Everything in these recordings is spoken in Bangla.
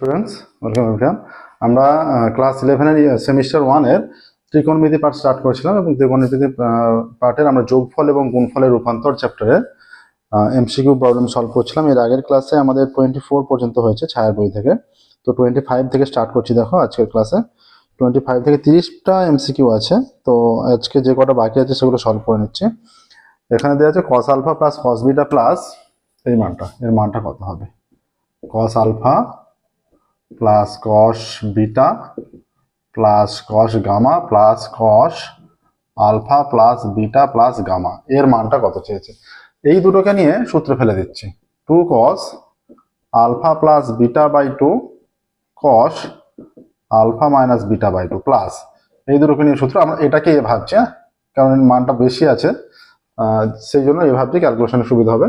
Students welcome. আমরা ক্লাস 11 এর সেমিস্টার 1 এর ত্রিকোণমিতি পার্ট স্টার্ট করেছিলাম এবং ত্রিকোণমিতি পার্টের আমরা যোগফল এবং গুণফলের রূপান্তর চ্যাপ্টারে এমসিকিউ প্রবলেম সলভ করছিলাম। এর আগের ক্লাসে আমাদের 24 পর্যন্ত হয়েছে ছায়ার বই থেকে, তো 25 থেকে স্টার্ট করছি। দেখো আজকের ক্লাসে 25 থেকে 30টা এমসিকিউ আছে, তো আজকে যে কটা বাকি আছে সেগুলো সলভ করে নিচ্ছি। এখানে দেওয়া আছে cos alpha plus cos beta plus এর মানটা কত হবে? cos alpha plus cos beta plus cos gamma plus cos alpha plus beta plus gamma, এর মানটা কত চেয়েছে। এই দুটোকে নিয়ে সূত্রে ফেলে দিচ্ছি। 2 cos alpha plus beta by 2 cos alpha minus beta by 2 plus এই দুটোকে নিয়ে সূত্র। আমরা এটাকে এ ভাবছি, কারণ মানটা বেশি আছে, সেই জন্য এ ভাবছি, ক্যালকুলেশনের সুবিধা হবে।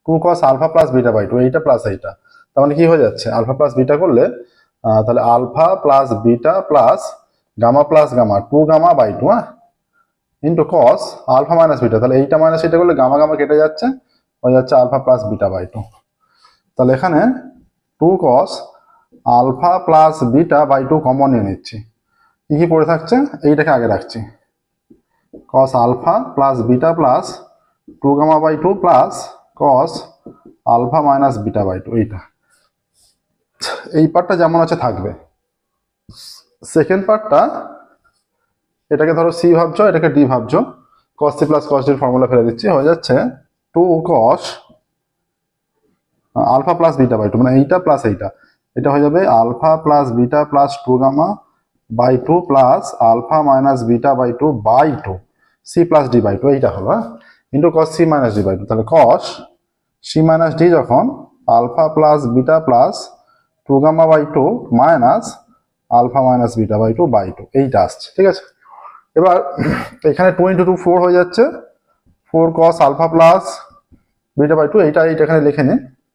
2 cos alpha plus beta by 2, এইটা প্লাস এইটা, তার মানে কি হয়ে যাচ্ছে, আলফা প্লাস বিটা করলে তাহলে alpha plus beta plus gamma 2 gamma by 2 into cos alpha minus beta, তাহলে এইটা মাইনাস এটা করলে গামা গামা কেটে যাচ্ছে, হয়ে যাচ্ছে আলফা প্লাস বিটা বাই 2। তাহলে এখানে 2 cos alpha plus beta by 2 common নিয়ে নিচ্ছি। কি কি পড়ে থাকছে, এইটাকে আগে রাখছি। cos alpha plus beta plus 2 gamma by 2 plus cos alpha minus beta by 2, এইটা। এই পার্টটা যেমন আছে থাকবে। সেকেন্ড পার্টটা, এটাকে ধরো সি ভাবছো, এটাকে ডি ভাবছো, cos সি প্লাস cos ডির ফর্মুলা ফেলে দিচ্ছি, হয়ে যাচ্ছে 2 cos alpha plus beta by 2, মানে এইটা প্লাস এইটা, এটা হয়ে যাবে alpha plus beta plus 2 gamma by 2 plus alpha minus beta by 2 by 2 C plus D by 2, এইটা হলো into cos C minus D by 2। তাহলে cos সি মাইনাস ডি যখন alpha plus beta plus 2 gamma by 2 minus alpha minus beta by 2 by 2, এইটা আসছে। ঠিক আছে, এবার এখানে 2 ইন্টু 2 4 হয়ে যাচ্ছে, 4 cos alpha plus beta by 2, এইটা এখানে লিখে নে,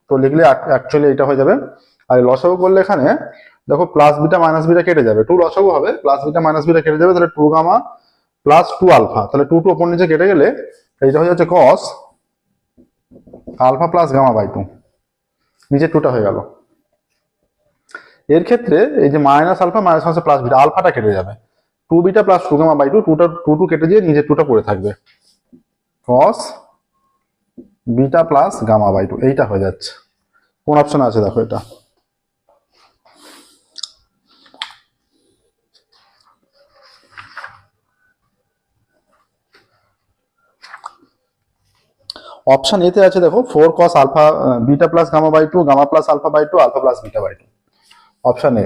তো লিখলে অ্যাকচুয়ালি এটা হয়ে যাবে। আর লসাগু করলে এখানে দেখো প্লাস বিটা মাইনাস বিটা কেটে যাবে, 2 লসাগু হবে, প্লাস বিটা মাইনাস বিটা কেটে যাবে, তাহলে 2 গামা প্লাস 2 আলফা, তাহলে 2 ওপর নিচে কেটে গেলে এইটা হয়ে যাচ্ছে cos alpha plus gamma by 2, নিচে 2টা হয়ে গেল। এর ক্ষেত্রে এই যে minus alpha minus minus plus beta, আলফাটা কেটে যাবে, 2 বিটা প্লাস 2 গামা বাই 2, 2 কেটে দিয়ে নিচে 2টা পড়ে থাকবে, cos beta plus gamma by 2, এইটা হয়ে যাচ্ছে। কোন অপশন আছে দেখো এটা। অপশন এতে আছে দেখো 4 cos alpha beta plus gamma by 2 gamma plus alpha by 2 alpha plus beta by 2। Option A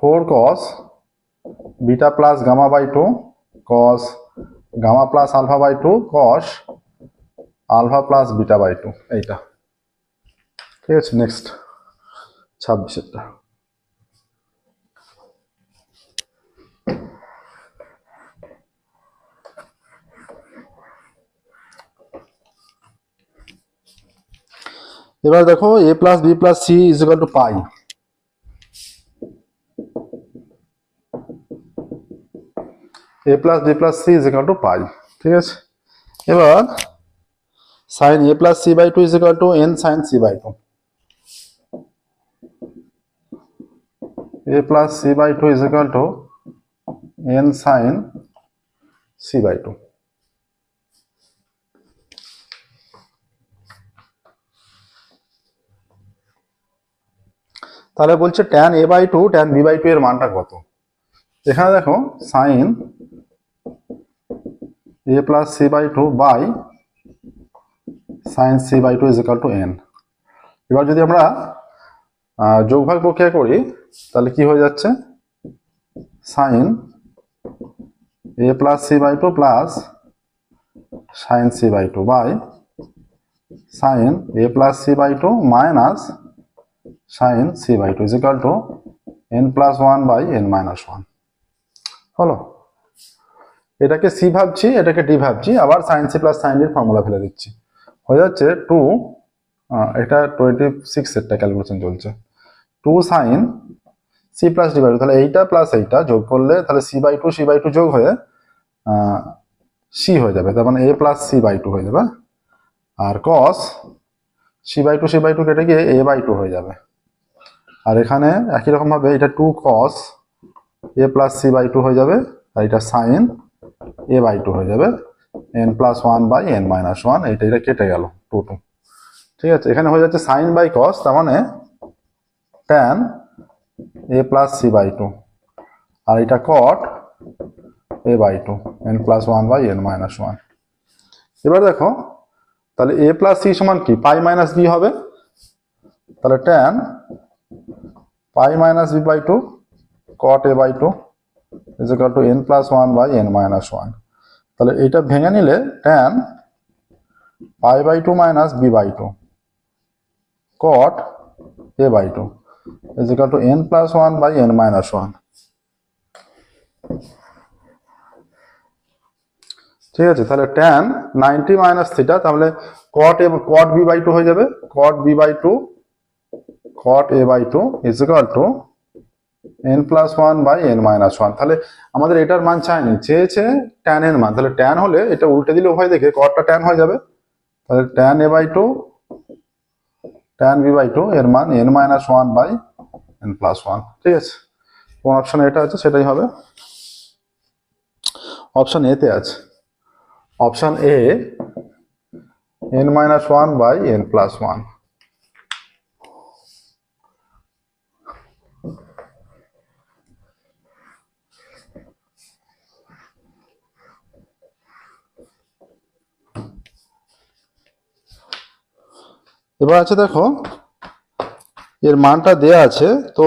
4 cos beta plus gamma by 2 cos gamma plus alpha by 2 cos alpha plus beta by 2, এইটা। ঠিক আছে, নেক্সট 26টা। এবার দেখো a plus B plus C is equal to pi. a plus B plus C is equal to pi. ঠিক আছে, এবার sign a plus C by 2 is equal to n sine C by 2। a plus C by 2 is equal to n sine C by 2। তাহলে বলছে tan a by 2 tan b by 2 এর মানটা কত। এখানে দেখো sine a plus C by 2 by sine C by 2 is equal to n। এবার যদি আমরা যোগভাগ প্রক্রিয়া করি তাহলে কি হয়ে যাচ্ছে, sine a plus C by 2 plus sine C by 2 by sine a plus C by 2 minus sine C by 2 is equal to n plus 1 by n minus 1। হলো, এটাকে সি ভাবছি, এটাকে ডি ভাবছি, আবার সাইন সি প্লাস সাইন ডির ফর্মুলা ফেলে দিচ্ছি, হয়ে যাচ্ছে 2, এটা 26 এরটা ক্যালকুলেশন চলছে, 2 sine C plus D by 2, তাহলে এইটা প্লাস এইটা যোগ করলে তাহলে সি বাই 2 যোগ হয়ে সি হয়ে যাবে, তার মানে a প্লাস সি বাই 2 হয়ে যাবে। আর cos c/2 কেটে গিয়ে a/2 হয়ে যাবে। আর এখানে একই রকম ভাবে এটা 2 cos a প্লাস c/2 হয়ে যাবে, আর এটা sin a/2 হয়ে যাবে, n+1/n-1, এটা কেটে গেল 2 ঠিক আছে। এখানে হয়ে যাচ্ছে sin বাই cos, তার মানে tan a প্লাস c/2, আর এটা cot a/2, n+1/n-1। এবার দেখো তাহলে a প্লাস c সমান কি, পাই মাইনাস b হবে, তাহলে tan pi minus b/2 cot a/2 is equal to n+1/n-1। তাহলে এটা ভেঙে নিলে tan pi by two minus b/2 cot a/2 is equal to n+1/n-1। ঠিক আছে, তাহলে tan 90 মাইনাস থিটা, তাহলে cot b/2 হয়ে যাবে, cot b/2 cot a/2 is equal to n+1/n-1। তাহলে আমাদের এটার মান চাইনি, চেয়েছে tan এর মান, তাহলে tan হলে এটা উল্টে দিলে উভয় দিকে cotটা tan হয়ে যাবে, তাহলে tan a/2 tan b/2 এর মান n-1/n+1। ঠিক আছে, কোন অপশনে এটা আছে সেটাই হবে, অপশন এ তে আছে, অপশন এ n-1/n+1। এবার আছে দেখো এর মানটা দেয়া আছে, তো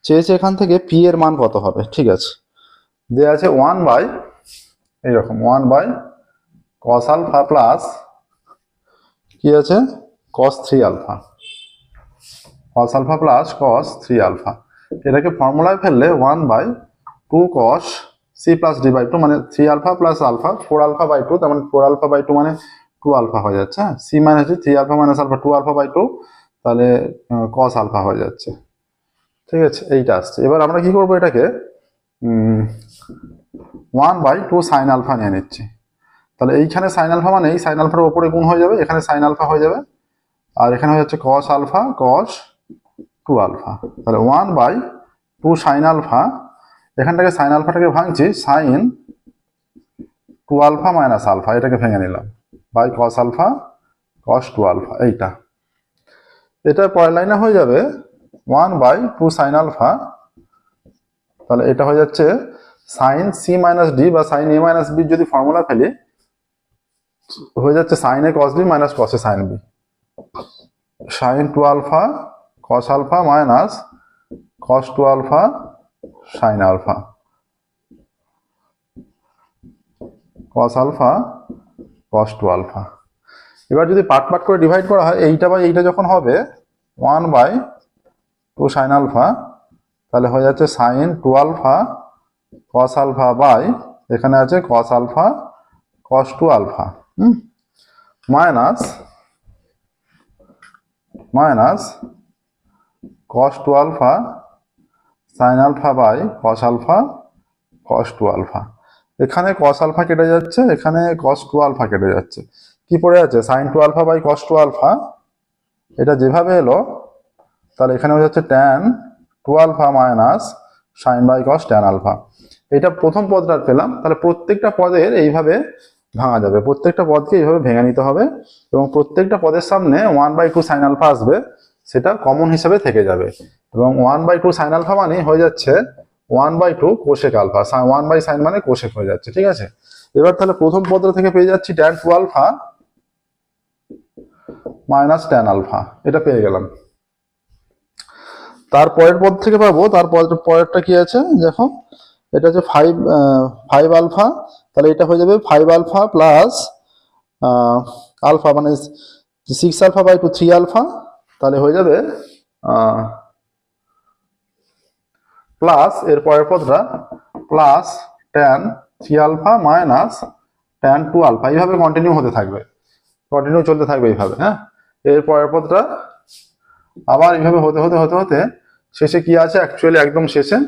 চেয়েছে এখান থেকে p এর মান কত হবে। ঠিক আছে, দেয়া আছে 1 বাই এইরকম 1/cos আলফা প্লাস কি আছে cos 3 alpha, cos alpha plus cos 3 alpha. এটাকে ফর্মুলায় ফেললে 1/2 cos c প্লাস d/2, মানে 3 আলফা প্লাস আলফা 4 আলফা/2, তার মানে 4 আলফা/2 মানে 2 আলফা হয়ে যাচ্ছে। হ্যাঁ, c minus 3 alpha minus alpha 2 আলফা/2, তাহলে cos আলফা হয়ে যাচ্ছে। ঠিক আছে, এইটা আসছে। এবার আমরা কি করবো, এটাকে 1/2 সাইন আলফা নিয়ে নিচ্ছি, তাহলে এইখানে সাইন আলফা মানে এই সাইন আলফার উপরে গুণ হয়ে যাবে, এখানে সাইন আলফা হয়ে যাবে, আর এখানে হয়ে যাচ্ছে cos আলফা cos 2 আলফা, তাহলে 1/2 সাইন আলফা, এখানটাকে সাইন আলফাটাকে ভাঙছি সাইন 2 আলফা মাইনাস আলফা, এটাকে ভেঙে নিলাম by cos alpha cos 2 alpha. এইটা এটা পরের লাইনে হয়ে যাবে 1/2 সাইন আলফা, তাহলে এটা হয়ে যাচ্ছে সাইন c মাইনাস d বা সাইন a মাইনাস b, যদি ফর্মুলা ফেলি হয়ে যাচ্ছে sine a cos b minus cos a sine b, sine 2 alpha cos alpha minus cos 2 alpha sine alpha, cos alpha cos 2 alpha. এবার যদি পার্ট পার্ট করে ডিভাইড করা হয়, এইটা বাই এইটা যখন হবে 1/2 সাইন আলফা, তাহলে হয়ে যাচ্ছে sine 2 alpha cos alpha by এখানে আছে cos alpha cos 2 alpha minus cos 2 alpha sine alpha by cos alpha cos 2 alpha. এখানে cos আলফা কেটে যাচ্ছে, এখানে cos 2 আলফা কেটে যাচ্ছে, কি পড়ে আছে sine 2 alpha by cos 2 alpha, এটা যেভাবে এলো তাহলে এখানে হয়ে যাচ্ছে tan 2 alpha minus sine by cos tan alpha. এটা প্রথম পদটা পেলাম, তাহলে প্রত্যেকটা পদের এইভাবে ভাঙা যাবে, প্রত্যেকটা পদকে এইভাবে ভেঙে নিতে হবে, এবং প্রত্যেকটা পদের সামনে 1/2 সাইন আলফা আসবে, সেটা কমন হিসেবে থেকে যাবে, এবং 1/2 সাইন আলফা মানে হয়ে যাচ্ছে 1/2 কোসেক আলফা, 1 সাইন মানে কোসেক হয়ে যাচ্ছে। ঠিক আছে, এবার তাহলে প্রথম পদটা থেকে পেয়ে যাচ্ছি tan 2 alpha minus tan alpha, এটা পেয়ে গেলাম। তারপরের পদ থেকে পাবো, পরেরটা কি আছে দেখো, এটা হচ্ছে 5 আলফা, তাহলে এটা হয়ে যাবে 5 আলফা প্লাস আলফা মানে 6 আলফা/2 3 আলফা, তাহলে হয়ে যাবে প্লাস এর পরের পদটা plus tan 3 alpha minus tan 2 alpha, এইভাবে কন্টিনিউ হতে থাকবে, কন্টিনিউ চলতে থাকবে এইভাবে। হ্যাঁ, এর পরের পদটা আবার এইভাবে হতে হতে হতে হতে শেষে কি আছে, অ্যাকচুয়ালি একদম শেষে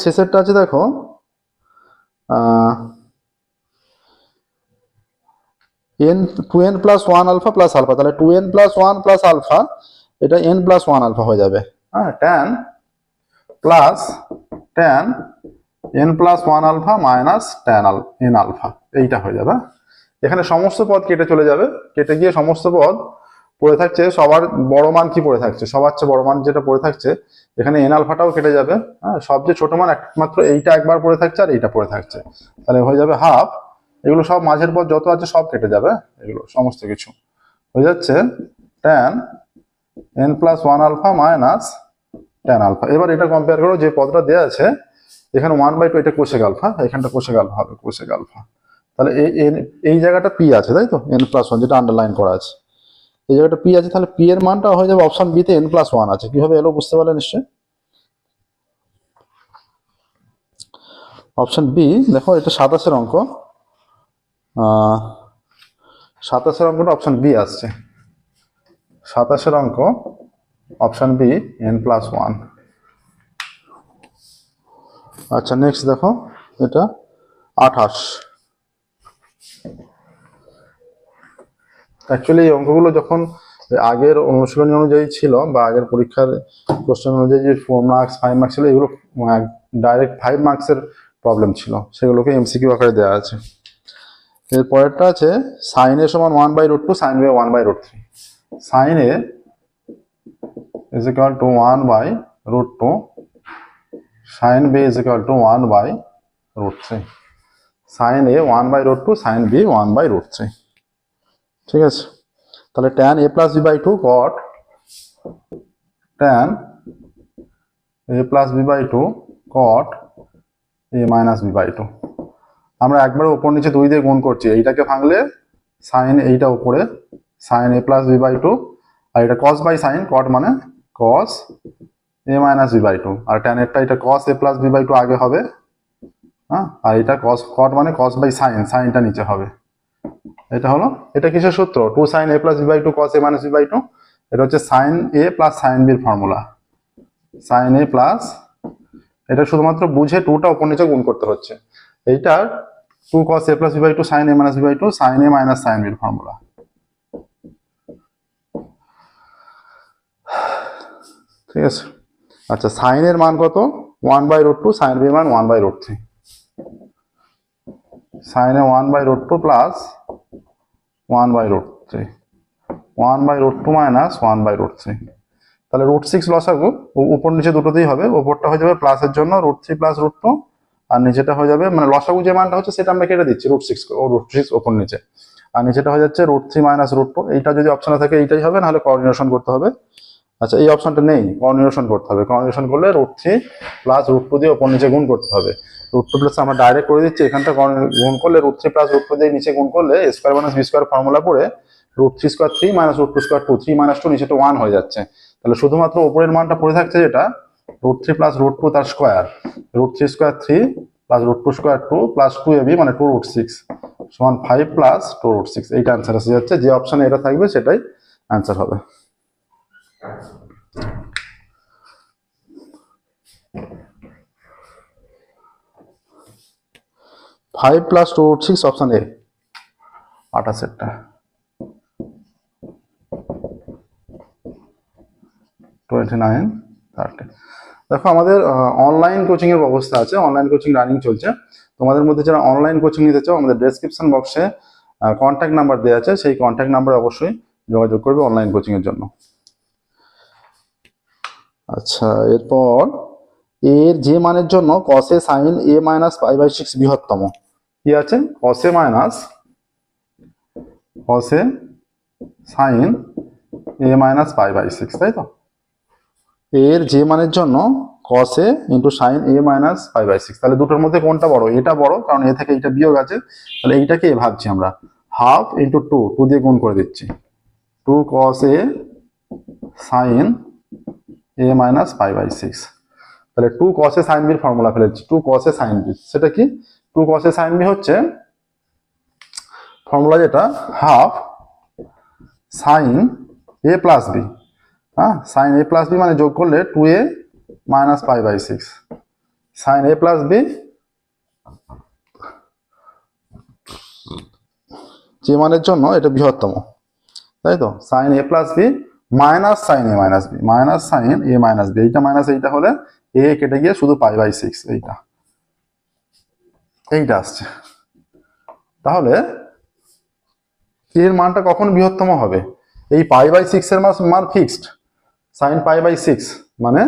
শেষেরটা আছে দেখো n 2n plus 1 alpha plus alpha, তাহলে 2n প্লাস 1 প্লাস আলফা, এটা n প্লাস 1 আলফা হয়ে যাবে। হ্যাঁ, tan plus tan n plus 1 alpha minus tan n alpha, এইটা হয়ে যাবে। এখানে সমস্ত পদ কেটে চলে যাবে, কেটে গিয়ে সমস্ত পদ পড়ে থাকছে সবার বড় মান কি পড়ে থাকছে, সবার চেয়ে বড় মান যেটা পড়ে থাকছে, এখানে n আলফাটাও কেটে যাবে। হ্যাঁ, সবচেয়ে ছোট মান একমাত্র এইটা একবার পড়ে থাকছে আর এইটা পড়ে থাকছে, তাহলে হয়ে যাবে হাফ। এগুলো সব মাঝের পদ যত আছে সব কেটে যাবে, এগুলো সমস্ত কিছু হয়ে যাচ্ছে tan n plus 1 alpha minus tan alpha. এবার এটা কম্পেয়ার করো, যে পদটা দেওয়া আছে এখানে 1/2, এটা কোসেক আলফা, এখানটা কোসেক আলফা হবে, কোসেক আলফা। তাহলে এই জায়গাটা পি আছে, তাই তো, n প্লাস 1 যেটা আন্ডারলাইন করা আছে, এই জায়গাটা পি আছে, তাহলে পি এর মানটা হয়ে যাবে অপশন বি তে n প্লাস 1 আছে। কিভাবে এলো বুঝতে পারলে নিশ্চয়ই। অপশন বি দেখো, এটা 27 অঙ্ক, 27 অঙ্কটা অপশন বি আসছে, 27 অঙ্ক অপশন বি n প্লাস 1। আচ্ছা, নেক্সট দেখো, এটা 28। অ্যাকচুয়ালি এই অঙ্কগুলো যখন আগের অনুশীলনী অনুযায়ী ছিল বা আগের পরীক্ষার কোশ্চেন অনুযায়ী যে 4 মার্কস 5 মার্কস ছিল, এগুলো ডাইরেক্ট 5 মার্কসের প্রবলেম ছিল, সেগুলোকে এমসিকিউ আকারে দেওয়া আছে। এর পরেরটা আছে সাইন এ সমান 1/√2 sine B 1/√3। Sine A is equal to 1/√2 sine B is equal to 1/√3। Sine A 1/√2 sine B 1/√3। ঠিক আছে, তাহলে tan a plus B by two cot tan a plus B by two cot a minus B by two. আমরা একবার উপর নিচে 2 দিয়ে গুণ করছি, এইটাকে ভাঙলে সাইন এইটা উপরে sine a plus B by two, আর এটা cos বাই সাইন, cot মানে cos a minus B by two, আর tan এরটা এটা cos a plus B by two আগে হবে, হ্যাঁ, আর এটা cot মানে cos বাই সাইন, সাইনটা নিচে হবে। এটা হলো, এটা কিসের সূত্র, 2 sin a plus B by two cos a minus B by two. এটা হচ্ছে sin a plus sin b এর ফর্মুলা। sin a প্লাস, এটা শুধুমাত্র বুঝে 2টা উপর নিচে গুণ করতে হচ্ছে। এইটা 2 cos a plus B by two sin a minus B by two sin a minus sin b এর ফর্মুলা। ঠিক আছে, আচ্ছা, sin এর মান কত, 1/√2, sin b এর মান 1/√3। sin a 1/√2 প্লাস 1/√3, 1/√2 মাইনাস 1/√3, তাহলে √6 লসাগু, উপর নিচে দুটোতেই হবে, উপরটা হয়ে যাবে প্লাসের জন্য √3 প্লাস √2, আর নিচেটা হয়ে যাবে, মানে লসাগু যে মানটা হচ্ছে সেটা আমরা কেটে দিচ্ছি √6 ও √6 উপর নিচে, আর নিচেটা হয়ে যাচ্ছে √3 মাইনাস √2। এইটা যদি অপশনে থাকে এইটাই হবে, নাহলে কোঅর্ডিনেশন করতে হবে। আচ্ছা, এই অপশনটা নেই, কোঅর্ডিনেশন করতে হবে। কোঅর্ডিনেশন করলে √3 প্লাস √2 দিয়ে উপর নিচে গুণ করতে হবে। √2 প্লাস আমরা ডাইরেক্ট করে দিচ্ছি, এখানটা গুণ করলে √3 প্লাস √2 দিয়ে নিচে গুণ করলে a square minus b square formula পড়ে √3 স্কয়ার 3 মাইনাস √2 স্কয়ার 2, 3 মাইনাস 2 নিচেটা 1 হয়ে যাচ্ছে। তাহলে শুধুমাত্র উপরের মানটা পড়ে থাকছে যেটা √3 প্লাস √2 তার square, √3 square 3 plus √2 square 2 plus 2ab মানে 2√6 সমান 5 প্লাস 2√6। এইটা অ্যান্সার এসে যাচ্ছে, যে অপশনে এটা থাকবে সেটাই অ্যান্সার হবে। ফাইভ প্লাস 2√6 অপশন এ, 28টা। 29, 30। দেখো, আমাদের অনলাইন কোচিং এর ব্যবস্থা আছে, অনলাইন কোচিং রানিং চলছে। তোমাদের মধ্যে যারা অনলাইন কোচিং নিতে চাও, আমাদের ডেসক্রিপশন বক্সে কন্ট্যাক্ট নাম্বার দেওয়া আছে, সেই কন্ট্যাক্ট নাম্বারে অবশ্যই যোগাযোগ করবে অনলাইন কোচিং এর জন্য। আচ্ছা, এরপর এর যে মানের জন্য cos a sin a minus π/6 বৃহত্তম, কি আছে, cos a minus cos a sin a minus π/6, তাই তো। এর যে মানের জন্য cos a into sin a minus π/6, তাহলে দুটোর মধ্যে কোনটা বড়, এটা বড়, কারণ এ থেকে এটা বিয়োগ আছে, তাহলে এইটাকে ভাবছি আমরা হাফ ইন্টু 2 দিয়ে গুণ করে দিচ্ছি, 2 cos a sin a minus π/6। তাহলে 2 cos a sin b এর ফর্মুলা ফেলেছি, 2 cos a sin b, সেটা কি, 2 cos a sin b হচ্ছে ফর্মুলা যেটা half sin a plus b, হ্যাঁ, sin a প্লাস b মানে যোগ করলে 2a minus π/6, sin a plus b যে মানের জন্য এটা বৃহত্তম, তাই তো। Sine A plus B minus sine A minus B, minus sine A minus B, এইটা মাইনাস এইটা হলে এ কেটে গিয়ে শুধু π/6 এইটা আসছে। তাহলে এর মানটা কখন বৃহত্তম হবে? এই π/6 এর মান ফিক্সড, সাইন π/6 মানে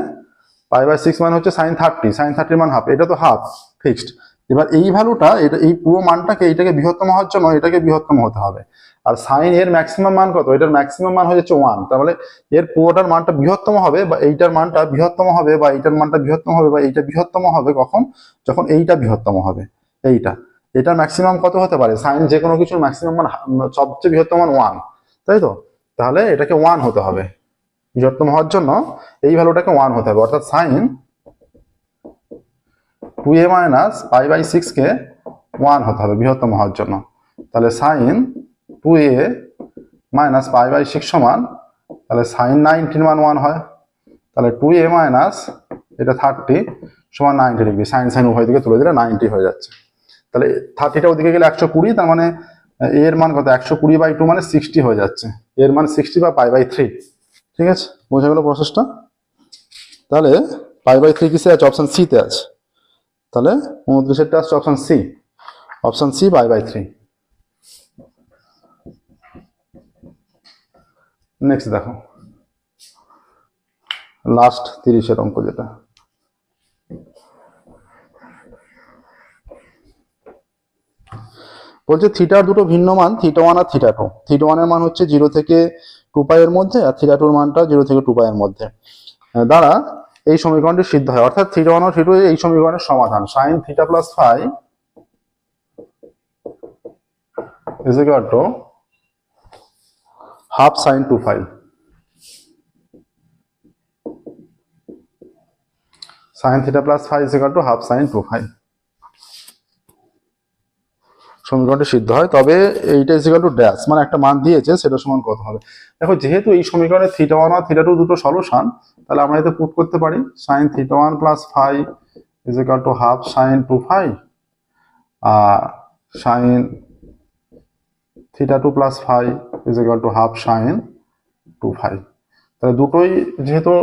π/6 মানে হচ্ছে সাইন 30, সাইন 30 মান হাফ, এটা তো হাফ ফিক্সড। এবার এই ভ্যালুটা, এটা এই পুরো মানটাকে, এইটাকে বৃহত্তম হওয়ার জন্য এটাকে বৃহত্তম হতে হবে। আর সাইন এর ম্যাক্সিমাম মান কত? এটার ম্যাক্সিমাম মান হচ্ছে 1। তাহলে এর পুরোটার মানটা বৃহত্তম হবে, বা এইটার মানটা বৃহত্তম হবে, বা এইটার মানটা বৃহত্তম হবে, বা এইটা বৃহত্তম হবে কখন? যখন এইটা বৃহত্তম হবে। এটার ম্যাক্সিমাম কত হতে পারে? সাইন যে কোনো কিছুর ম্যাক্সিমাম মান সবচেয়ে বৃহত্তম মান 1, তাই তো। তাহলে এটাকে 1 হতে হবে, বৃহত্তম হওয়ার জন্য এই ভ্যালুটাকে 1 হতে হবে। অর্থাৎ সাইন 2a মাইনাস π/6 কে 1 হতে হবে বৃহত্তম হওয়ার জন্য। তাহলে সাইন 2a মাইনাস π/6 সমান, তাহলে সাইন 90 মান 1 হয়। তাহলে 2a মাইনাস এটা 30 সমান 90 ডিগ্রি, সাইন সাইন উভয় দিকে তুলে দিলে 90 হয়ে যাচ্ছে। তাহলে 30টা ওদিকে গেলে 120, তার মানে এর মান কত? 120/2 মানে 60 হয়ে যাচ্ছে। এর মান 60 বা π/3। ঠিক আছে, বোঝা গেল প্রসেসটা? তাহলে π/3 কিসে আছে? অপশন সি তে আছে। তাহলে 29-এরটা আসছে option C, option C π/3। Next দেখো, লাস্ট 30-এর অঙ্ক যেটা। বলছে থিটার দুটো ভিন্ন মান θ1 আর θ2। θ1 এর মান হচ্ছে 0 থেকে 2π এর মধ্যে, আর θ2 এর মানটা 0 থেকে 2π এর মধ্যে দ্বারা এই সমীকরণটি সিদ্ধ হয়। অর্থাৎ θ1 ও θ2 এই সমীকরণের সমাধান। Sine θ plus φ is equal to half sin 2π। Sine θ plus φ is equal to half sin 2π। সমীকরণটি সিদ্ধ হয়, তবে এইটা ইজ ইকুয়াল টু ড্যাশ, মানে একটা মান দিয়েছে, সেটা সমান কত হবে। দেখো, যেহেতু এই সমীকরণে θ1 আর θ2 দুটো সলিউশন, তাহলে আমরা এতে পুট করতে পারি sine θ1 plus φ is equal to half sine 2π, আর sine θ2 plus φ is equal to half sine 2π। তাহলে দুটোই যেহেতু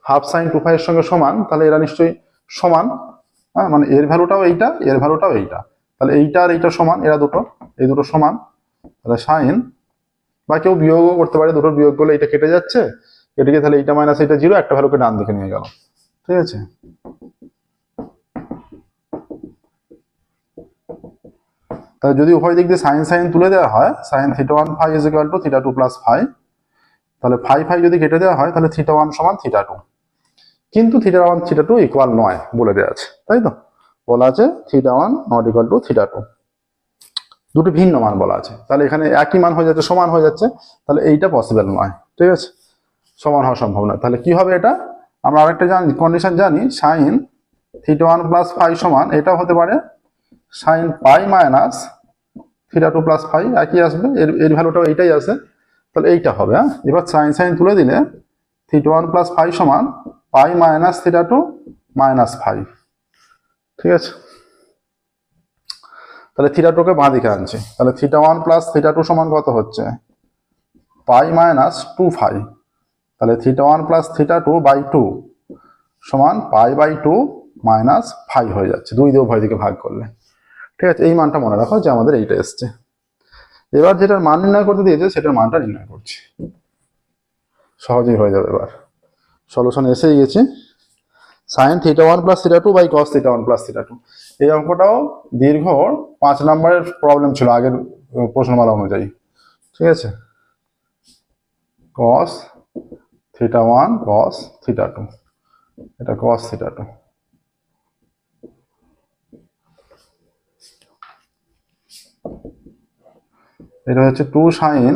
হাফ সাইন 2π এর সঙ্গে সমান, তাহলে এরা নিশ্চয়ই সমান। হ্যাঁ, মানে এর ভ্যালুটাও এইটা, এর ভ্যালুটাও এইটা, তাহলে এইটা আর এইটা সমান, এরা দুটো, এই দুটো সমান। তাহলে সাইন, বা কেউ বিয়োগও করতে পারে, দুটোর বিয়োগ করলে এটা কেটে যাচ্ছে, কেটে গিয়ে তাহলে এইটা মাইনাস এইটা 0, একটা ভ্যালুকে ডান দিকে নিয়ে গেল। ঠিক আছে, তাহলে যদি উভয় দিক দিয়ে সাইন সাইন তুলে দেওয়া হয়, sine θ1 φ is equal to θ2 plus φ, তাহলে φ φ যদি কেটে দেওয়া হয়, তাহলে θ1 সমান θ2। কিন্তু θ1 θ2 ইকুয়াল নয় বলে দেওয়া আছে, তাই তো। বলা আছে θ1 নট ইকুয়াল টু θ2, দুটো ভিন্ন মান বলা আছে। তাহলে এখানে একই মান হয়ে যাচ্ছে, সমান হয়ে যাচ্ছে, তাহলে এইটা পসিবল নয়। ঠিক আছে, সমান হওয়া সম্ভব নয়। তাহলে কি হবে এটা? আমরা আরেকটা কন্ডিশন জানি, সাইন θ1 প্লাস φ সমান, এটাও হতে পারে সাইন π মাইনাস θ2 প্লাস φ, একই আসবে, এর ভ্যালুটাও এইটাই আছে, তাহলে এইটা হবে। হ্যাঁ, এবার সাইন সাইন তুলে দিলে θ1 প্লাস φ সমান π মাইনাস θ2 মাইনাস φ। ঠিক আছে, তাহলে θ2 কে বাঁ দিকে আনছি, তাহলে θ1 প্লাস θ2 সমান কত হচ্ছে? π মাইনাস 2φ। তাহলে θ1 প্লাস θ2 বাই 2 সমান π/2 মাইনাস φ হয়ে যাচ্ছে, 2 দিয়ে উভয় দিকে ভাগ করলে। ঠিক আছে, এই মানটা মনে রাখো যে আমাদের এইটা এসছে। এবার যেটার মান নির্ণয় করতে দিয়েছে, সেটার মানটা নির্ণয় করছি, সহজেই হয়ে যাবে। এবার সলিউশন এসেই গেছে। Sine θ1 plus θ2 by cos θ1 plus θ2। এই অঙ্কটাও দীর্ঘ 5 নম্বরের প্রবলেম ছিল আগের প্রশ্নমালা অনুযায়ী। ঠিক আছে, কস θ1 কস θ2, এটা কস θ2। এটা হচ্ছে 2 sine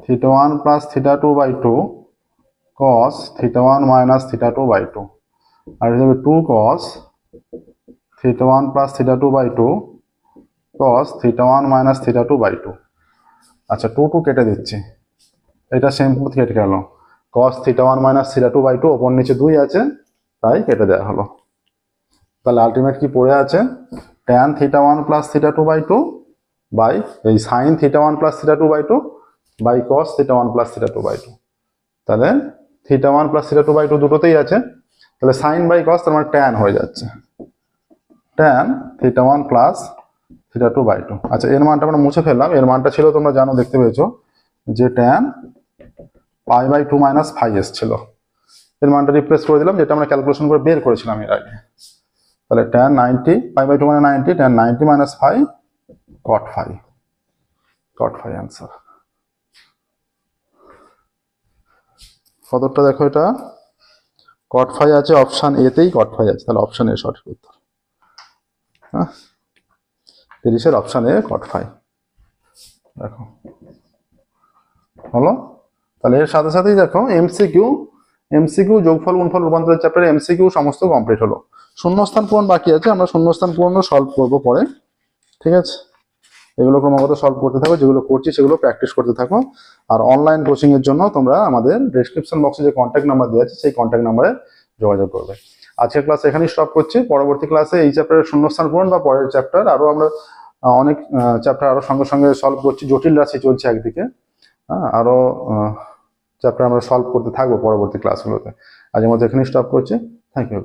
θ1 plus θ2 by 2 cos θ1 minus θ2 by 2, আর এটা হবে 2 cos θ1 plus θ2 by 2 cos θ1 minus θ2 by 2। আচ্ছা, 2 কেটে দিচ্ছি, এটা সেম কেটে গেল। কস θ1 মাইনাস θ2 বাই 2, ওপর নিচে 2 আছে, তাই কেটে দেওয়া হলো। তাহলে আলটিমেট কি পড়ে আছে? ট্যান θ1 প্লাস θ2 বাই 2 বাই এই sine theta one plus theta two by two by cos theta one plus theta two by two. তাহলে theta one plus theta two by two দুটোতেই আছে, তাহলে সাইন বাই কস তার মানে ট্যান হয়ে যাচ্ছে, tan theta one plus theta two by two. আচ্ছা এর মানটা আমরা মুছে ফেললাম, এর মানটা ছিল তোমরা জানো, দেখতে পেয়েছো যে tan pi by two minus phi এসছিল, এর মানটা রিপ্লেস করে দিলাম যেটা আমরা ক্যালকুলেশন করে বের করেছিলাম এর আগে। তাহলে ট্যান 90 পাই বাই টু মানে 90, ট্যান 90 মাইনাস ফাই কট ফাই, কট ফাই অ্যান্সার। কতটা দেখো এটা কট ফাই আছে অপশন এতেই, কট ফাই আছে, তাহলে অপশন এ সঠিক উত্তর। হ্যাঁ 30-এর অপশন এ কট ফাই দেখো হলো। তাহলে এর সাথে সাথেই দেখো এমসিকিউ যোগফল গুণফল রূপান্তরের চ্যাপ্টারে এমসিকিউ সমস্ত কমপ্লিট হলো। শূন্যস্থান পূরণ বাকি আছে, আমরা শূন্যস্থান পূরণ সলভ করবো পরে, ঠিক আছে? এগুলো ক্রমাগত সলভ করতে থাকো, যেগুলো করছি সেগুলো প্র্যাকটিস করতে থাকো। আর অনলাইন কোচিং এর জন্য তোমরা আমাদের ডেসক্রিপশন বক্সে যে কন্ট্যাক্ট নাম্বার দেওয়া আছে সেই কন্ট্যাক্ট নাম্বারে যোগাযোগ করবে। আজকের ক্লাস এখানেই স্টপ করছি, পরবর্তী ক্লাসে এই চ্যাপ্টারের শূন্যস্থান পূরণ বা পরের চ্যাপ্টার আরো আমরা অনেক চ্যাপ্টার আরো সঙ্গে সঙ্গে সলভ করছি, জটিল রাশি চলছে একদিকে, আরো চ্যাপ্টার আমরা সলভ করতে থাকবো পরবর্তী ক্লাসগুলোতে। আজকের মধ্যে এখানেই স্টপ করছি। Thank you.